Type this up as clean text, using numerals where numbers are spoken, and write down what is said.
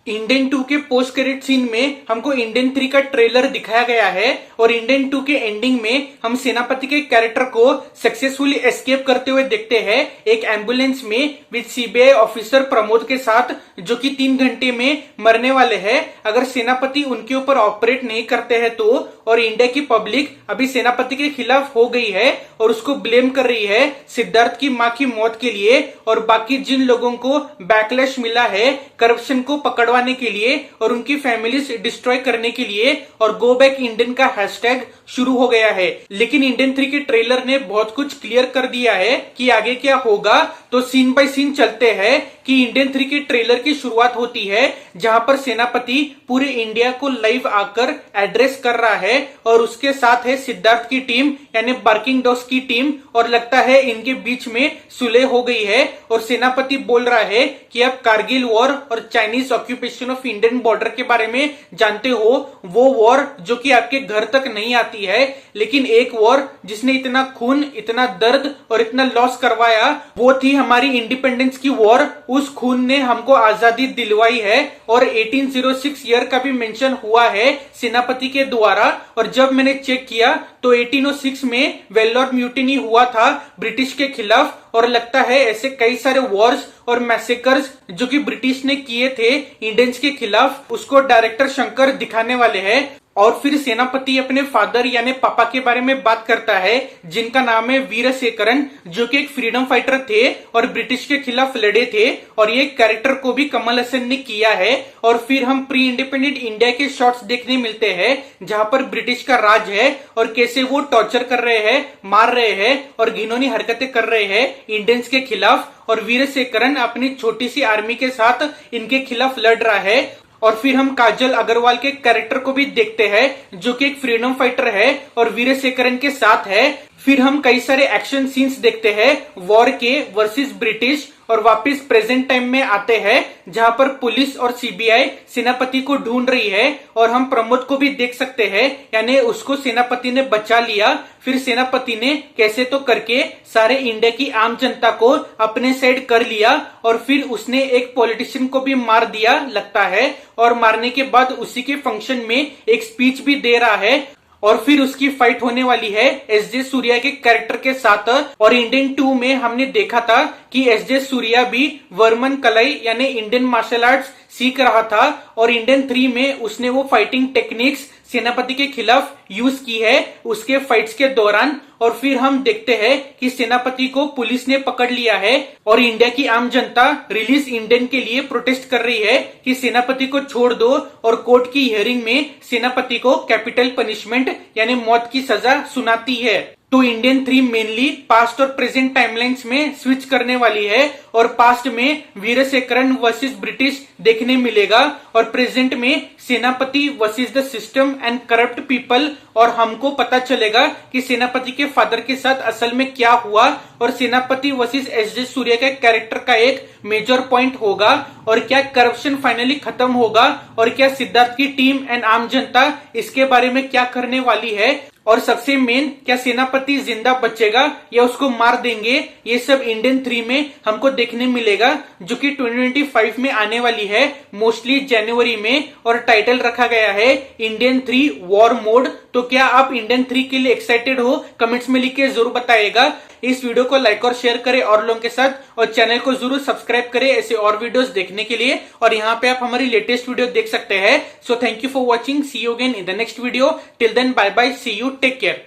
Indian 2 के post credit scene में हमको इंडियन 3 का ट्रेलर दिखाया गया है और इंडियन 2 के एंडिंग में हम सेनापति के कैरेक्टर को सक्सेसफुली एस्केप करते हुए देखते हैं एक एम्बुलेंस में विद सीबीआई ऑफिसर प्रमोद के साथ, जो कि 3 घंटे में मरने वाले हैं अगर सेनापति उनके ऊपर ऑपरेट नहीं करते हैं तो। और इंडिया की पब्लिक अभी सेनापति के खिलाफ हो गई है और उसको ब्लेम कर रही है सिद्धार्थ की मां की मौत के लिए और बाकी जिन लोगों को बैकलैश मिला है करप्शन को पकड़वाने के लिए और उनकी फैमिलीज डिस्ट्रॉय करने के लिए। और गो बैक इंडियन का हैशटैग शुरू हो गया है। लेकिन इंडियन 3 के ट्रेलर ने बहुत कुछ क्लियर कर दिया है कि आगे क्या होगा। तो सीन बाय सीन चलते हैं कि इंडियन 3 के ट्रेलर की शुरुआत होती है जहां पर सेनापति पूरे इंडिया को लाइव आकर एड्रेस कर रहा है और उसके साथ है सिद्धार्थ की टीम यानी बार्किंग डॉग्स की टीम। और लगता है इनके बीच में सुलह हो गई है और सेनापति बोल रहा है कि आप कारगिल वॉर और Chinese occupation of Indian border के बारे में जानते हो, वो वॉर जो कि आपके घर तक नहीं आती है, लेकिन एक वॉर जिसने इतना खून, इतना दर्द और इतना लॉस करवाया, वो थी हमारी इंडिपेंडेंस की वॉर। उस खून ने हमको आजादी दिलवाई है और 1806 ईयर का भी मेंशन हुआ है सेनापति के द्वारा। और जब मैंने चेक किया तो 1806 में वेल्लोर म्यूटिनी हुआ था ब्रिटिश के खिलाफ। और लगता है ऐसे कई सारे वॉर्स और मैसेकर्स जो कि ब्रिटिश ने किए थे इंडियंस के खिलाफ, उसको डायरेक्टर शंकर दिखाने वाले हैं। और फिर सेनापति अपने फादर यानी पापा के बारे में बात करता है जिनका नाम है वीरशेखरन, जो कि एक फ्रीडम फाइटर थे और ब्रिटिश के खिलाफ लड़े थे। और ये कैरेक्टर को भी कमल हसन ने किया है। और फिर हम प्री इंडिपेंडेंट इंडिया के शॉट्स देखने मिलते हैं जहां पर ब्रिटिश का राज है और कैसे वो टॉर्चर कर रहे हैं, मार रहे हैं और घिनौनी हरकतें कर रहे हैं इंडियंस के खिलाफ। और वीरशेखरन अपनी छोटी सी आर्मी के साथ इनके खिलाफ लड़ रहा है। और फिर हम काजल अग्रवाल के कैरेक्टर को भी देखते हैं जो कि एक फ्रीडम फाइटर है और वीरशेखरन के साथ है। फिर हम कई सारे एक्शन सीन्स देखते हैं वॉर के वर्सेस ब्रिटिश। और वापस प्रेजेंट टाइम में आते हैं जहां पर पुलिस और सीबीआई सेनापति को ढूंढ रही है और हम प्रमोद को भी देख सकते हैं, यानी उसको सेनापति ने बचा लिया। फिर सेनापति ने कैसे तो करके सारे इंडिया की आम जनता को अपने साइड कर लिया और फिर उसने एक पॉलिटिशियन को भी मार दिया लगता है। और मारने के बाद उसी के फंक्शन में एक स्पीच भी दे रहा है। और फिर उसकी फाइट होने वाली है एसजे सूर्या के कैरेक्टर के साथ। और इंडियन 2 में हमने देखा था कि एसजे सूर्या भी वर्मन कलाई यानी इंडियन मार्शल आर्ट्स सीख रहा था और इंडियन 3 में उसने वो फाइटिंग टेक्निक्स सेनापति के खिलाफ यूज की है उसके फाइट्स के दौरान। और फिर हम देखते हैं कि सेनापति को पुलिस ने पकड़ लिया है और इंडिया की आम जनता रिलीज इंडियन के लिए प्रोटेस्ट कर रही है कि सेनापति को छोड़ दो। और कोर्ट की हियरिंग में सेनापति को कैपिटल पनिशमेंट यानी मौत की सजा सुनाती है। तो इंडियन 3 मेनली पास्ट और प्रेजेंट टाइमलाइंस में स्विच करने वाली है और पास्ट में वीरशेखरन वर्सेस ब्रिटिश देखने मिलेगा और प्रेजेंट में सेनापति versus the system and corrupt people. और हमको पता चलेगा कि सेनापति के फादर के साथ असल में क्या हुआ और सेनापति वर्सेस एसजे सूर्या के कैरेक्टर का एक मेजर पॉइंट होगा और क्या करप्शन फाइनली खत्म होगा और क्या सिद्धार्थ की टीम एंड आम जनता इसके बारे में क्या करने वाली है। और सबसे मेन, क्या सेनापति जिंदा बचेगा या उसको मार देंगे, ये सब इंडियन 3 में हमको देखने मिलेगा जो कि 2025 में आने वाली है, मोस्टली जनवरी में। और टाइटल रखा गया है इंडियन 3 वॉर मोड। तो क्या आप इंडियन 3 के लिए एक्साइटेड हो? कमेंट्स में लिख के जरूर बताइएगा। इस वीडियो को लाइक और शेयर करें और लोगों के साथ और चैनल को जरूर सब्सक्राइब करें ऐसे और वीडियोस देखने के लिए। और यहाँ पे आप हमारी लेटेस्ट वीडियो देख सकते हैं। So thank you for watching, see you again in the next video. Till then bye bye, see you, take care.